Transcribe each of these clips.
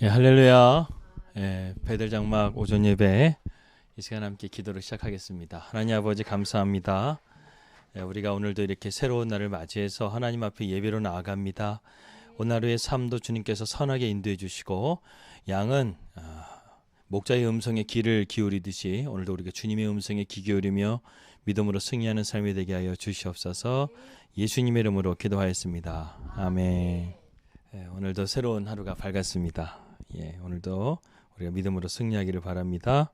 예, 할렐루야. 예, 배들 장막 오전 예배 이 시간 함께 기도를 시작하겠습니다. 하나님 아버지 감사합니다. 예, 우리가 오늘도 이렇게 새로운 날을 맞이해서 하나님 앞에 예배로 나아갑니다. 오늘 하루의 삶도 주님께서 선하게 인도해 주시고 양은 목자의 음성에 귀를 기울이듯이 오늘도 우리가 주님의 음성에 귀 기울이며 믿음으로 승리하는 삶이 되게 하여 주시옵소서. 예수님의 이름으로 기도하였습니다. 아멘. 예, 오늘도 새로운 하루가 밝았습니다. 예, 오늘도 우리가 믿음으로 승리하기를 바랍니다.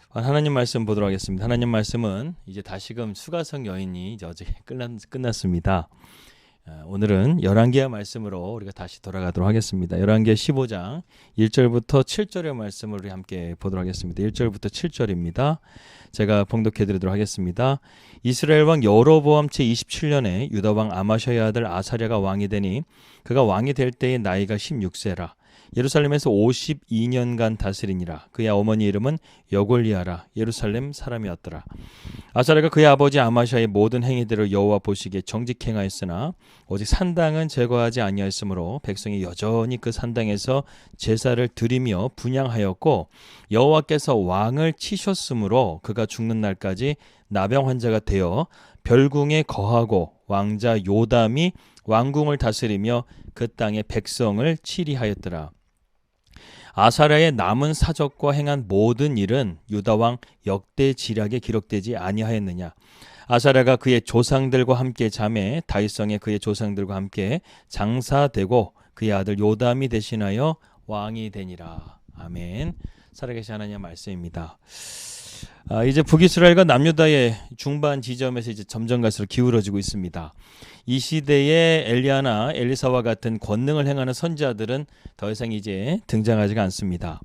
하나님 말씀 보도록 하겠습니다. 하나님 말씀은 이제 다시금 수가성 여인이 이제 어제 끝났습니다. 오늘은 열왕기하 말씀으로 우리가 다시 돌아가도록 하겠습니다. 열왕기하 15장 1절부터 7절의 말씀을 우리 함께 보도록 하겠습니다. 1절부터 7절입니다. 제가 봉독해 드리도록 하겠습니다. 이스라엘 왕 여로보암 제27년에 유다 왕 아마샤의 아들 아사랴가 왕이 되니 그가 왕이 될 때의 나이가 16세라. 예루살렘에서 52년간 다스리니라. 그의 어머니 이름은 여골리아라. 예루살렘 사람이었더라. 아사랴가 그의 아버지 아마샤의 모든 행위들을 여호와 보시기에 정직행하였으나 오직 산당은 제거하지 아니하였으므로 백성이 여전히 그 산당에서 제사를 드리며 분향하였고 여호와께서 왕을 치셨으므로 그가 죽는 날까지 나병 환자가 되어 별궁에 거하고 왕자 요담이 왕궁을 다스리며 그 땅의 백성을 치리하였더라. 아사랴의 남은 사적과 행한 모든 일은 유다왕 역대 지략에 기록되지 아니하였느냐. 아사랴가 그의 조상들과 함께 잠에 다윗성에 그의 조상들과 함께 장사되고 그의 아들 요담이 대신하여 왕이 되니라. 아멘. 살아계신 하나님의 말씀입니다. 이제 북이스라엘과 남유다의 중반 지점에서 이제 점점 갈수록 기울어지고 있습니다. 이 시대에 엘리야나 엘리사와 같은 권능을 행하는 선지자들은 더 이상 이제 등장하지가 않습니다.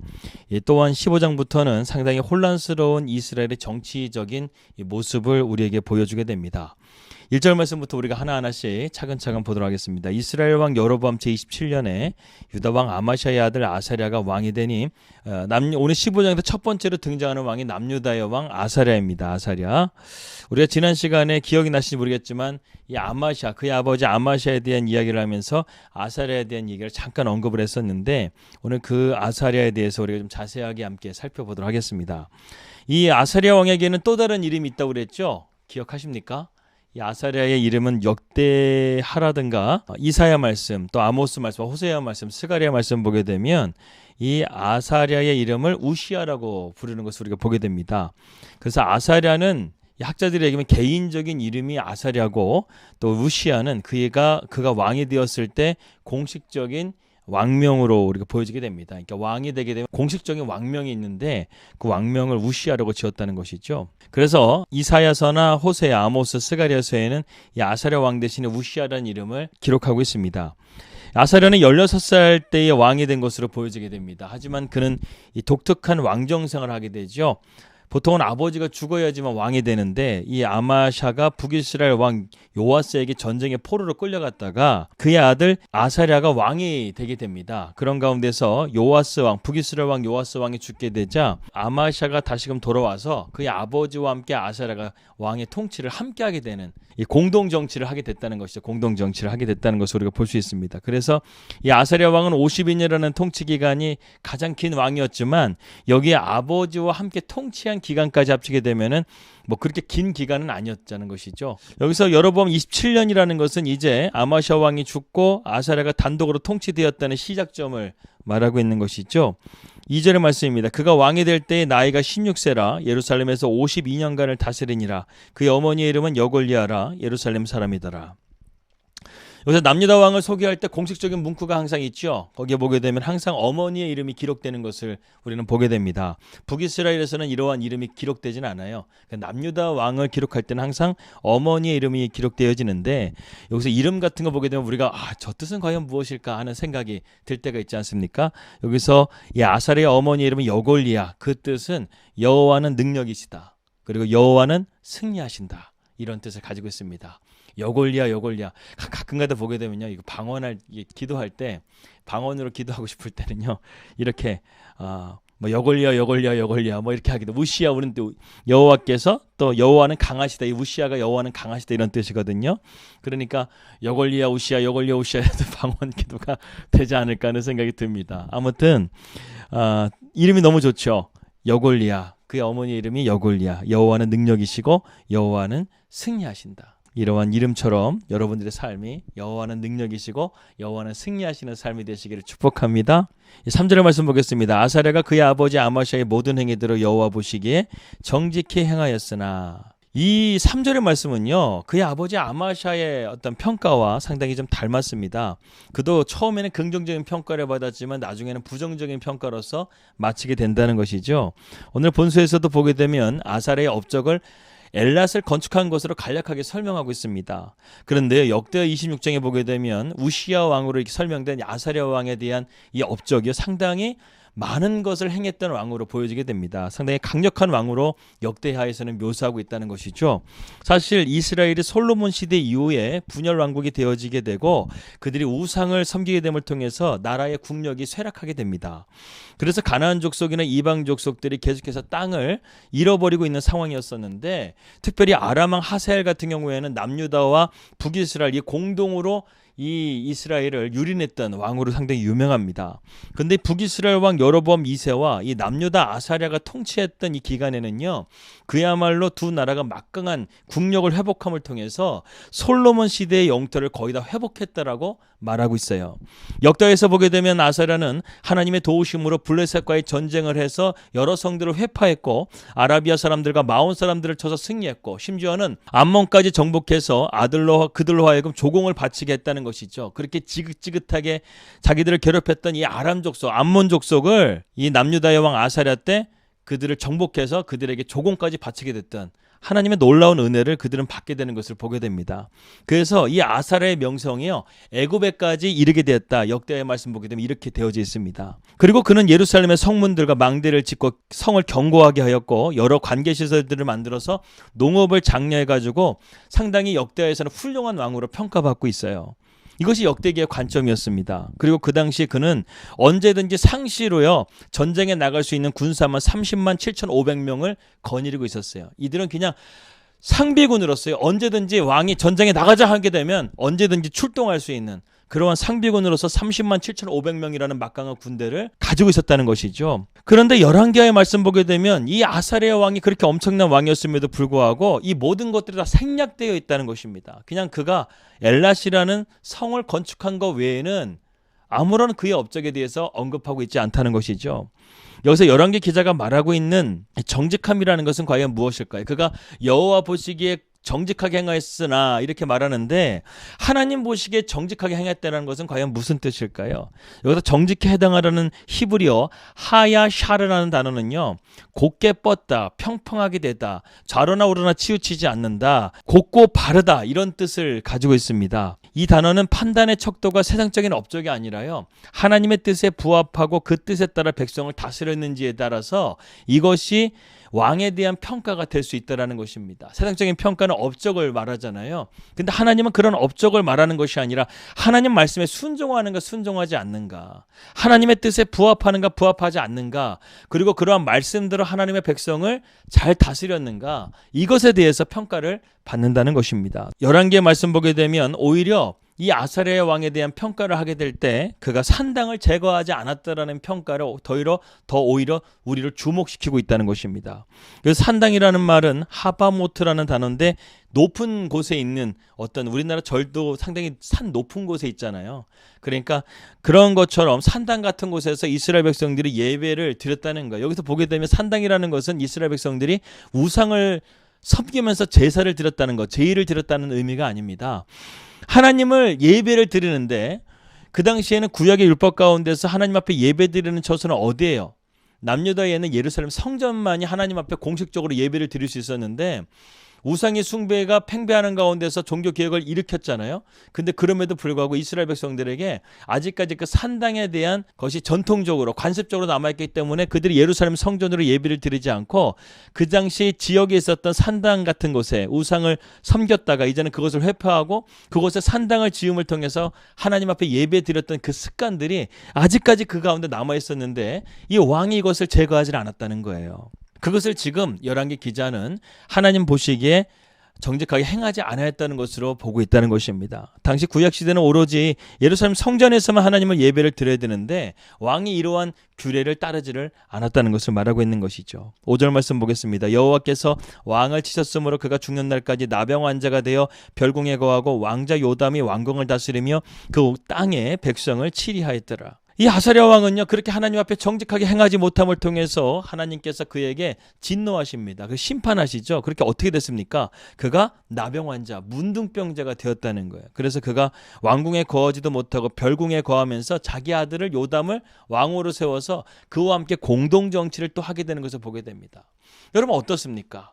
또한 15장부터는 상당히 혼란스러운 이스라엘의 정치적인 모습을 우리에게 보여주게 됩니다. 1절 말씀부터 우리가 하나하나씩 차근차근 보도록 하겠습니다. 이스라엘 왕 여로보암 제27년에 유다 왕 아마샤의 아들 아사랴가 왕이 되니 오늘 15장에서 첫 번째로 등장하는 왕이 남유다의 왕 아사랴입니다. 아사랴. 우리가 지난 시간에 기억이 나실지 모르겠지만 이 아마샤, 그의 아버지 아마샤에 대한 이야기를 하면서 아사랴에 대한 얘기를 잠깐 언급을 했었는데 오늘 그 아사랴에 대해서 우리가 좀 자세하게 함께 살펴보도록 하겠습니다. 이 아사랴 왕에게는 또 다른 이름이 있다고 그랬죠? 기억하십니까? 이 아사랴의 이름은 역대하라든가 이사야 말씀, 또 아모스 말씀, 호세아 말씀, 스가랴 말씀 보게 되면 이 아사랴의 이름을 우시아라고 부르는 것을 우리가 보게 됩니다. 그래서 아사랴는 학자들이 얘기하면 개인적인 이름이 아사랴고 또 우시아는 그가 왕이 되었을 때 공식적인 왕명으로 우리가 보여지게 됩니다. 그러니까 왕이 되게 되면 공식적인 왕명이 있는데 그 왕명을 우시아라고 지었다는 것이죠. 그래서 이사야서나 호세아, 아모스, 스가랴서에는 이 아사랴 왕 대신에 우시아라는 이름을 기록하고 있습니다. 아사랴는 16살 때의 왕이 된 것으로 보여지게 됩니다. 하지만 그는 이 독특한 왕정생활을 하게 되죠. 보통은 아버지가 죽어야지만 왕이 되는데 이 아마샤가 북이스라엘 왕 요아스에게 전쟁의 포로로 끌려갔다가 그의 아들 아사랴가 왕이 되게 됩니다. 그런 가운데서 요아스 왕, 북이스라엘 왕 요아스 왕이 죽게 되자 아마샤가 다시금 돌아와서 그의 아버지와 함께 아사랴가 왕의 통치를 함께 하게 되는 이 공동 정치를 하게 됐다는 것이죠. 공동 정치를 하게 됐다는 것을 우리가 볼 수 있습니다. 그래서 이 아사랴 왕은 52년이라는 통치 기간이 가장 긴 왕이었지만 여기에 아버지와 함께 통치한 기간까지 합치게 되면은 뭐 그렇게 긴 기간은 아니었다는 것이죠. 여기서 여로보암 27년이라는 것은 이제 아마샤 왕이 죽고 아사랴가 단독으로 통치되었다는 시작점을 말하고 있는 것이죠. 2절의 말씀입니다. 그가 왕이 될 때의 나이가 16세라 예루살렘에서 52년간을 다스리니라. 그의 어머니의 이름은 여골리아라. 예루살렘 사람이더라. 여기서 남유다 왕을 소개할 때 공식적인 문구가 항상 있죠. 거기에 보게 되면 항상 어머니의 이름이 기록되는 것을 우리는 보게 됩니다. 북이스라엘에서는 이러한 이름이 기록되진 않아요. 남유다 왕을 기록할 때는 항상 어머니의 이름이 기록되어지는데 여기서 이름 같은 거 보게 되면 우리가 저 뜻은 과연 무엇일까 하는 생각이 들 때가 있지 않습니까? 여기서 이 아사랴의 어머니의 이름은 여골리아. 그 뜻은 여호와는 능력이시다. 그리고 여호와는 승리하신다. 이런 뜻을 가지고 있습니다. 여골리아 가끔가다 보게 되면요, 이거 기도할 때 방언으로 기도하고 싶을 때는요 이렇게 뭐 여골리야 뭐 이렇게 하기도 우시야 우는 또 여호와께서 또 여호와는 강하시다. 이 우시야가 여호와는 강하시다 이런 뜻이거든요. 그러니까 여골리야 우시야 해도 방언 기도가 되지 않을까 하는 생각이 듭니다. 아무튼 이름이 너무 좋죠. 여골리야. 그의 어머니 이름이 여골리야. 여호와는 능력이시고 여호와는 승리하신다. 이러한 이름처럼 여러분들의 삶이 여호와는 능력이시고 여호와는 승리하시는 삶이 되시기를 축복합니다. 3절의 말씀 보겠습니다. 아사랴가 그의 아버지 아마샤의 모든 행위대로 여호와 보시기에 정직히 행하였으나, 이 3절의 말씀은요, 그의 아버지 아마샤의 어떤 평가와 상당히 좀 닮았습니다. 그도 처음에는 긍정적인 평가를 받았지만 나중에는 부정적인 평가로서 마치게 된다는 것이죠. 오늘 본서에서도 보게 되면 아사랴의 업적을 엘랏을 건축한 것으로 간략하게 설명하고 있습니다. 그런데 역대하 26장에 보게 되면 우시야 왕으로 이렇게 설명된 아사랴 왕에 대한 이 업적이 상당히 많은 것을 행했던 왕으로 보여지게 됩니다. 상당히 강력한 왕으로 역대하에서는 묘사하고 있다는 것이죠. 사실 이스라엘이 솔로몬 시대 이후에 분열 왕국이 되어지게 되고 그들이 우상을 섬기게 됨을 통해서 나라의 국력이 쇠락하게 됩니다. 그래서 가나안 족속이나 이방 족속들이 계속해서 땅을 잃어버리고 있는 상황이었었는데, 특별히 아람 왕 하사엘 같은 경우에는 남유다와 북이스라엘이 공동으로 이 이스라엘을 유린했던 왕으로 상당히 유명합니다. 그런데 북이스라엘 왕 여로보암 2세와 이 남유다 아사랴가 통치했던 이 기간에는요, 그야말로 두 나라가 막강한 국력을 회복함을 통해서 솔로몬 시대의 영토를 거의 다 회복했다라고 말하고 있어요. 역다에서 보게 되면 아사랴는 하나님의 도우심으로 블레셋과의 전쟁을 해서 여러 성들을 회파했고 아라비아 사람들과 마온 사람들을 쳐서 승리했고 심지어는 암몬까지 정복해서 그들로 하여금 조공을 바치게 했다는 것이죠. 그렇게 지긋지긋하게 자기들을 괴롭혔던 이 아람 족속, 암몬 족속을 이 남유다의 왕 아사랴 때 그들을 정복해서 그들에게 조공까지 바치게 됐던 하나님의 놀라운 은혜를 그들은 받게 되는 것을 보게 됩니다. 그래서 이 아사랴의 명성이요, 애굽에까지 이르게 되었다. 역대의 말씀 보게 되면 이렇게 되어져 있습니다. 그리고 그는 예루살렘의 성문들과 망대를 짓고 성을 견고하게 하였고 여러 관계시설들을 만들어서 농업을 장려해가지고 상당히 역대에서는 훌륭한 왕으로 평가받고 있어요. 이것이 역대기의 관점이었습니다. 그리고 그 당시 그는 언제든지 상시로요, 전쟁에 나갈 수 있는 군사만 30만 7,500명을 거느리고 있었어요. 이들은 그냥 상비군으로서요, 언제든지 왕이 전쟁에 나가자 하게 되면 언제든지 출동할 수 있는 그러한 상비군으로서 30만 7,500명이라는 막강한 군대를 가지고 있었다는 것이죠. 그런데 열왕기하의 말씀 보게 되면 이 아사랴 왕이 그렇게 엄청난 왕이었음에도 불구하고 이 모든 것들이 다 생략되어 있다는 것입니다. 그냥 그가 엘랏이라는 성을 건축한 것 외에는 아무런 그의 업적에 대해서 언급하고 있지 않다는 것이죠. 여기서 열왕기 기자가 말하고 있는 정직함이라는 것은 과연 무엇일까요? 그가 여호와 보시기에 정직하게 행하였으나 이렇게 말하는데, 하나님 보시기에 정직하게 행했다는 것은 과연 무슨 뜻일까요? 여기서 정직해 해당하라는 히브리어 하야샤르라는 단어는요, 곧게 뻗다, 평평하게 되다, 좌로나 우로나 치우치지 않는다, 곧고 바르다, 이런 뜻을 가지고 있습니다. 이 단어는 판단의 척도가 세상적인 업적이 아니라요, 하나님의 뜻에 부합하고 그 뜻에 따라 백성을 다스렸는지에 따라서 이것이 왕에 대한 평가가 될 수 있다는 것입니다. 세상적인 평가는 업적을 말하잖아요. 근데 하나님은 그런 업적을 말하는 것이 아니라 하나님 말씀에 순종하는가 순종하지 않는가, 하나님의 뜻에 부합하는가 부합하지 않는가, 그리고 그러한 말씀대로 하나님의 백성을 잘 다스렸는가, 이것에 대해서 평가를 받는다는 것입니다. 11개의 말씀 보게 되면 오히려 이 아사랴 왕에 대한 평가를 하게 될 때 그가 산당을 제거하지 않았다라는 평가를 더 오히려 우리를 주목시키고 있다는 것입니다. 그래서 산당이라는 말은 하바모트라는 단어인데, 높은 곳에 있는 어떤, 우리나라 절도 상당히 산 높은 곳에 있잖아요. 그러니까 그런 것처럼 산당 같은 곳에서 이스라엘 백성들이 예배를 드렸다는 거예요. 여기서 보게 되면 산당이라는 것은 이스라엘 백성들이 우상을 섬기면서 제사를 드렸다는 것, 제의를 드렸다는 의미가 아닙니다. 하나님을 예배를 드리는데, 그 당시에는 구약의 율법 가운데서 하나님 앞에 예배 드리는 처소는 어디예요? 남유다에는 예루살렘 성전만이 하나님 앞에 공식적으로 예배를 드릴 수 있었는데, 우상의 숭배가 팽배하는 가운데서 종교 개혁을 일으켰잖아요. 근데 그럼에도 불구하고 이스라엘 백성들에게 아직까지 그 산당에 대한 것이 전통적으로 관습적으로 남아있기 때문에 그들이 예루살렘 성전으로 예배를 드리지 않고 그 당시 지역에 있었던 산당 같은 곳에 우상을 섬겼다가 이제는 그것을 회파하고 그곳에 산당을 지음을 통해서 하나님 앞에 예배 드렸던 그 습관들이 아직까지 그 가운데 남아있었는데 이 왕이 이것을 제거하지 않았다는 거예요. 그것을 지금 열왕기 기자는 하나님 보시기에 정직하게 행하지 않았다는 것으로 보고 있다는 것입니다. 당시 구약시대는 오로지 예루살렘 성전에서만 하나님을 예배를 드려야 되는데 왕이 이러한 규례를 따르지를 않았다는 것을 말하고 있는 것이죠. 5절 말씀 보겠습니다. 여호와께서 왕을 치셨으므로 그가 죽는 날까지 나병 환자가 되어 별궁에 거하고 왕자 요담이 왕궁을 다스리며 그 땅에 백성을 치리하였더라. 이 아사랴 왕은요 그렇게 하나님 앞에 정직하게 행하지 못함을 통해서 하나님께서 그에게 진노하십니다. 그 심판하시죠. 그렇게 어떻게 됐습니까? 그가 나병 환자, 문둥병자가 되었다는 거예요. 그래서 그가 왕궁에 거하지도 못하고 별궁에 거하면서 자기 아들을 요담을 왕으로 세워서 그와 함께 공동 정치를 또 하게 되는 것을 보게 됩니다. 여러분 어떻습니까?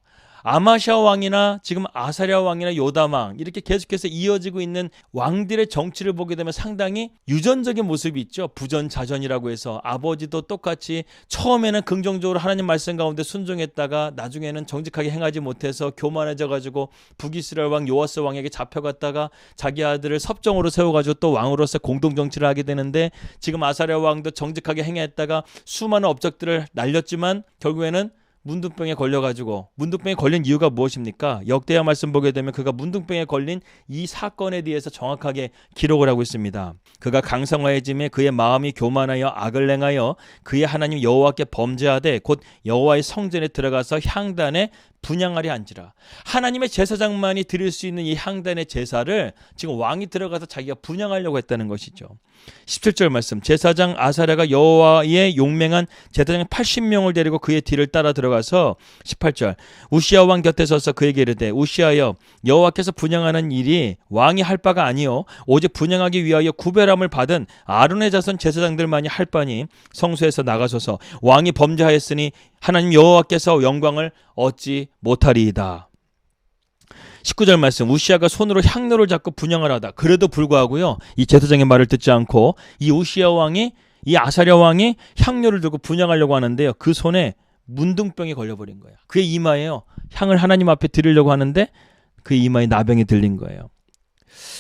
아마샤 왕이나 지금 아사랴 왕이나 요담 왕 이렇게 계속해서 이어지고 있는 왕들의 정치를 보게 되면 상당히 유전적인 모습이 있죠. 부전자전이라고 해서 아버지도 똑같이 처음에는 긍정적으로 하나님 말씀 가운데 순종했다가 나중에는 정직하게 행하지 못해서 교만해져 가지고 북이스라엘 왕 요아스 왕에게 잡혀갔다가 자기 아들을 섭정으로 세워가지고 또 왕으로서 공동정치를 하게 되는데 지금 아사랴 왕도 정직하게 행했다가 수많은 업적들을 날렸지만 결국에는 문둥병에 걸려가지고 문둥병에 걸린 이유가 무엇입니까? 역대하 말씀 보게 되면 그가 문둥병에 걸린 이 사건에 대해서 정확하게 기록을 하고 있습니다. 그가 강성하여짐에 그의 마음이 교만하여 악을 행하여 그의 하나님 여호와께 범죄하되 곧 여호와의 성전에 들어가서 향단에 분향하려 한지라. 하나님의 제사장만이 드릴 수 있는 이 향단의 제사를 지금 왕이 들어가서 자기가 분향하려고 했다는 것이죠. 17절 말씀 제사장 아사랴가 여호와의 용맹한 제사장 80명을 데리고 그의 뒤를 따라 들어가서 18절 우시아 왕 곁에 서서 그에게 이르되 우시아여 여호와께서 분향하는 일이 왕이 할 바가 아니요 오직 분향하기 위하여 구별함을 받은 아론의 자손 제사장들만이 할 바니 성소에서 나가소서 왕이 범죄하였으니 하나님 여호와께서 영광을 얻지 못하리이다. 19절 말씀 우시아가 손으로 향로를 잡고 분향을 하다. 그래도 불구하고요 이 제사장의 말을 듣지 않고 이 우시아 왕이 이 아사랴 왕이 향로를 들고 분향하려고 하는데요 그 손에 문둥병이 걸려버린 거예요. 그의 이마에요 향을 하나님 앞에 드리려고 하는데 그의 이마에 나병이 들린 거예요.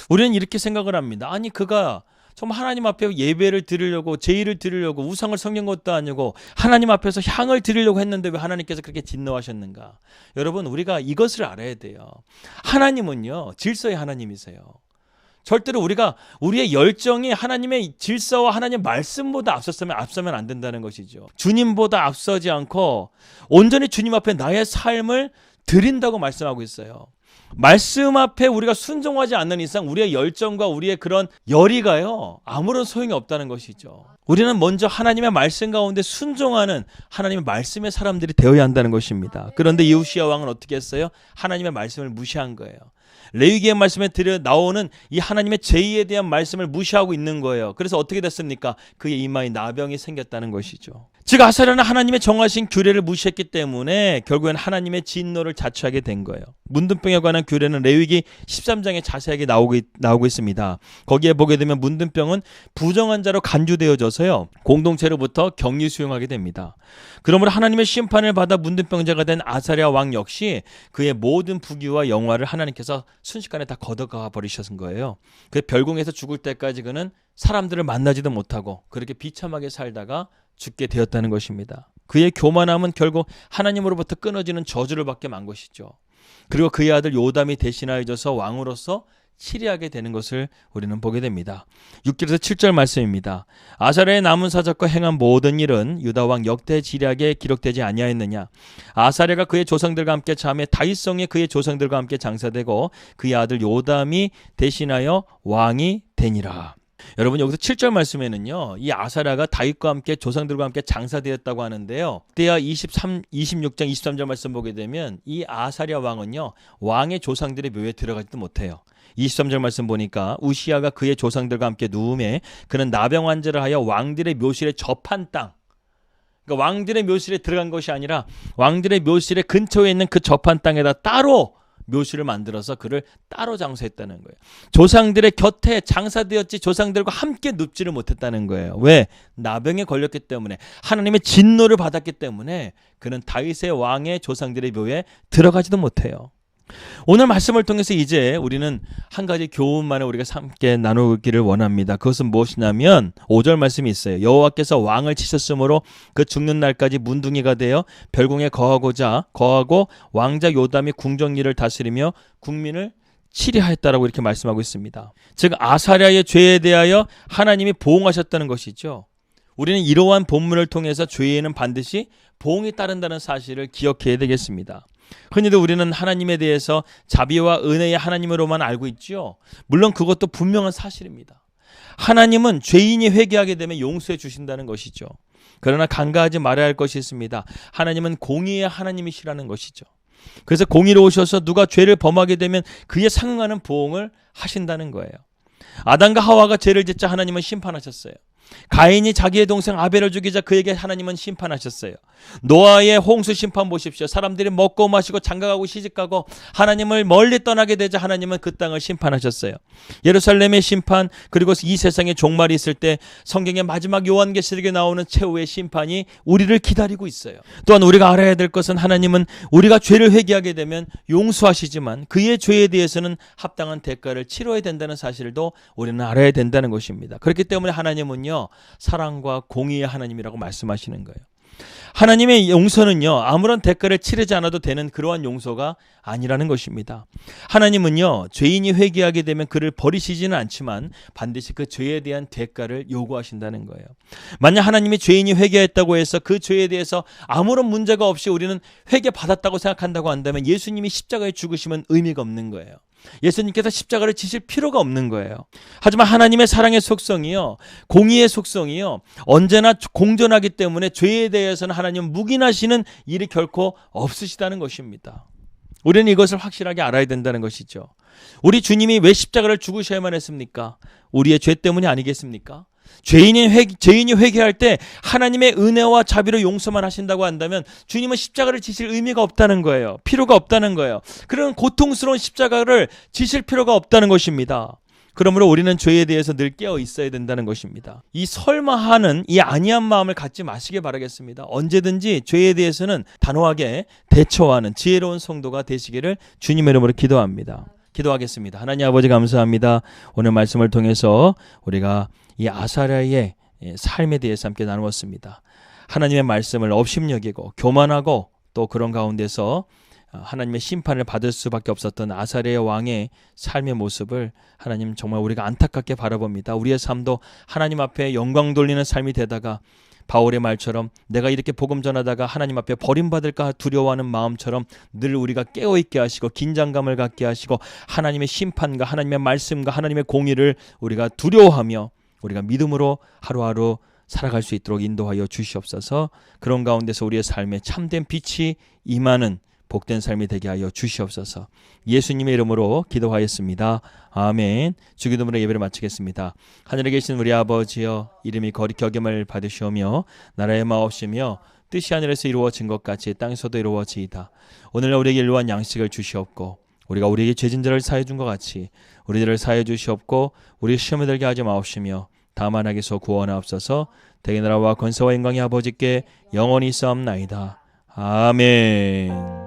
우리는 이렇게 생각을 합니다. 아니 그가 정말 하나님 앞에 예배를 드리려고 제의를 드리려고 우상을 섬긴 것도 아니고 하나님 앞에서 향을 드리려고 했는데 왜 하나님께서 그렇게 진노하셨는가? 여러분 우리가 이것을 알아야 돼요. 하나님은요 질서의 하나님이세요. 절대로 우리가 우리의 열정이 하나님의 질서와 하나님의 말씀보다 앞서면 안 된다는 것이죠. 주님보다 앞서지 않고 온전히 주님 앞에 나의 삶을 드린다고 말씀하고 있어요. 말씀 앞에 우리가 순종하지 않는 이상 우리의 열정과 우리의 그런 열의가요 아무런 소용이 없다는 것이죠. 우리는 먼저 하나님의 말씀 가운데 순종하는 하나님의 말씀의 사람들이 되어야 한다는 것입니다. 그런데 이 우시아 왕은 어떻게 했어요? 하나님의 말씀을 무시한 거예요. 레위기의 말씀에 나오는 이 하나님의 제의에 대한 말씀을 무시하고 있는 거예요. 그래서 어떻게 됐습니까? 그의 이마에 나병이 생겼다는 것이죠. 즉 아사랴는 하나님의 정하신 규례를 무시했기 때문에 결국엔 하나님의 진노를 자초하게 된 거예요. 문둥병에 관한 규례는 레위기 13장에 자세하게 나오고 있습니다. 거기에 보게 되면 문둥병은 부정한 자로 간주되어져서요 공동체로부터 격리 수용하게 됩니다. 그러므로 하나님의 심판을 받아 문둥병자가 된 아사랴 왕 역시 그의 모든 부귀와 영화를 하나님께서 순식간에 다 걷어가 버리셨은 거예요. 그 별궁에서 죽을 때까지 그는 사람들을 만나지도 못하고 그렇게 비참하게 살다가 죽게 되었다는 것입니다. 그의 교만함은 결국 하나님으로부터 끊어지는 저주를 받게 만 것이죠. 그리고 그의 아들 요담이 대신하여져서 왕으로서 치리하게 되는 것을 우리는 보게 됩니다. 6절에서 7절 말씀입니다. 아사랴의 남은 사적과 행한 모든 일은 유다왕 역대 지략에 기록되지 아니하였느냐. 아사랴가 그의 조상들과 함께 잠에 다윗성에 그의 조상들과 함께 장사되고 그의 아들 요담이 대신하여 왕이 되니라. 여러분 여기서 7절 말씀에는요 이 아사랴가 다윗과 함께 조상들과 함께 장사되었다고 하는데요. 그때야 26장 23절 말씀 보게 되면 이 아사랴 왕은요 왕의 조상들의 묘에 들어가지도 못해요. 23절 말씀 보니까 우시아가 그의 조상들과 함께 누움에 그는 나병 환자를 하여 왕들의 묘실에 접한 땅, 그러니까 왕들의 묘실에 들어간 것이 아니라 왕들의 묘실의 근처에 있는 그 접한 땅에다 따로 묘실을 만들어서 그를 따로 장사했다는 거예요. 조상들의 곁에 장사되었지 조상들과 함께 눕지를 못했다는 거예요. 왜? 나병에 걸렸기 때문에, 하나님의 진노를 받았기 때문에 그는 다윗의 왕의 조상들의 묘에 들어가지도 못해요. 오늘 말씀을 통해서 이제 우리는 한 가지 교훈만을 우리가 함께 나누기를 원합니다. 그것은 무엇이냐면 5절 말씀이 있어요. 여호와께서 왕을 치셨으므로 그 죽는 날까지 문둥이가 되어 별궁에 거하고 왕자 요담이 궁정일을 다스리며 국민을 치리하였다라고 이렇게 말씀하고 있습니다. 즉 아사랴의 죄에 대하여 하나님이 보응하셨다는 것이죠. 우리는 이러한 본문을 통해서 죄에는 반드시 보응이 따른다는 사실을 기억해야 되겠습니다. 흔히도 우리는 하나님에 대해서 자비와 은혜의 하나님으로만 알고 있죠. 물론 그것도 분명한 사실입니다. 하나님은 죄인이 회개하게 되면 용서해 주신다는 것이죠. 그러나 간과하지 말아야 할 것이 있습니다. 하나님은 공의의 하나님이시라는 것이죠. 그래서 공의로우셔서 누가 죄를 범하게 되면 그에 상응하는 보응을 하신다는 거예요. 아담과 하와가 죄를 짓자 하나님은 심판하셨어요. 가인이 자기의 동생 아벨을 죽이자 그에게 하나님은 심판하셨어요. 노아의 홍수 심판 보십시오. 사람들이 먹고 마시고 장가가고 시집가고 하나님을 멀리 떠나게 되자 하나님은 그 땅을 심판하셨어요. 예루살렘의 심판, 그리고 이 세상에 종말이 있을 때 성경의 마지막 요한계시록에 나오는 최후의 심판이 우리를 기다리고 있어요. 또한 우리가 알아야 될 것은 하나님은 우리가 죄를 회개하게 되면 용서하시지만 그의 죄에 대해서는 합당한 대가를 치러야 된다는 사실도 우리는 알아야 된다는 것입니다. 그렇기 때문에 하나님은요, 사랑과 공의의 하나님이라고 말씀하시는 거예요. 하나님의 용서는요, 아무런 대가를 치르지 않아도 되는 그러한 용서가 아니라는 것입니다. 하나님은요, 죄인이 회개하게 되면 그를 버리시지는 않지만 반드시 그 죄에 대한 대가를 요구하신다는 거예요. 만약 하나님이 죄인이 회개했다고 해서 그 죄에 대해서 아무런 문제가 없이 우리는 회개받았다고 생각한다고 한다면 예수님이 십자가에 죽으시면 의미가 없는 거예요. 예수님께서 십자가를 지실 필요가 없는 거예요. 하지만 하나님의 사랑의 속성이요, 공의의 속성이요, 언제나 공존하기 때문에 죄에 대해서는 하나님은 묵인하시는 일이 결코 없으시다는 것입니다. 우리는 이것을 확실하게 알아야 된다는 것이죠. 우리 주님이 왜 십자가를 죽으셔야만 했습니까? 우리의 죄 때문이 아니겠습니까? 죄인이 회개할 때 하나님의 은혜와 자비로 용서만 하신다고 한다면 주님은 십자가를 지실 의미가 없다는 거예요. 필요가 없다는 거예요. 그런 고통스러운 십자가를 지실 필요가 없다는 것입니다. 그러므로 우리는 죄에 대해서 늘 깨어 있어야 된다는 것입니다. 이 설마하는 이 안이한 마음을 갖지 마시길 바라겠습니다. 언제든지 죄에 대해서는 단호하게 대처하는 지혜로운 성도가 되시기를 주님의 이름으로 기도합니다. 기도하겠습니다. 하나님 아버지 감사합니다. 오늘 말씀을 통해서 우리가 이 아사랴의 삶에 대해서 함께 나누었습니다. 하나님의 말씀을 업신여기고 교만하고 또 그런 가운데서 하나님의 심판을 받을 수밖에 없었던 아사랴의 왕의 삶의 모습을 하나님 정말 우리가 안타깝게 바라봅니다. 우리의 삶도 하나님 앞에 영광 돌리는 삶이 되다가 바울의 말처럼 내가 이렇게 복음 전하다가 하나님 앞에 버림받을까 두려워하는 마음처럼 늘 우리가 깨어있게 하시고 긴장감을 갖게 하시고 하나님의 심판과 하나님의 말씀과 하나님의 공의를 우리가 두려워하며 우리가 믿음으로 하루하루 살아갈 수 있도록 인도하여 주시옵소서. 그런 가운데서 우리의 삶에 참된 빛이 임하는 복된 삶이 되게 하여 주시옵소서. 예수님의 이름으로 기도하였습니다. 아멘. 주기도문의 예배를 마치겠습니다. 하늘에 계신 우리 아버지여, 이름이 거룩히 여김을 받으시오며 나라의 마옵시며 뜻이 하늘에서 이루어진 것 같이 땅에서도 이루어지이다. 오늘 우리에게 일용할 양식을 주시옵고 우리가 우리에게 죄진 자를 사해 준 것 같이 우리들을 사해 주시옵고 우리 시험에 들게 하지 마옵시며 다만 악에서 구원하옵소서. 대개 나라와 권세와 영광이 아버지께 영원히 있사옵나이다. 아멘.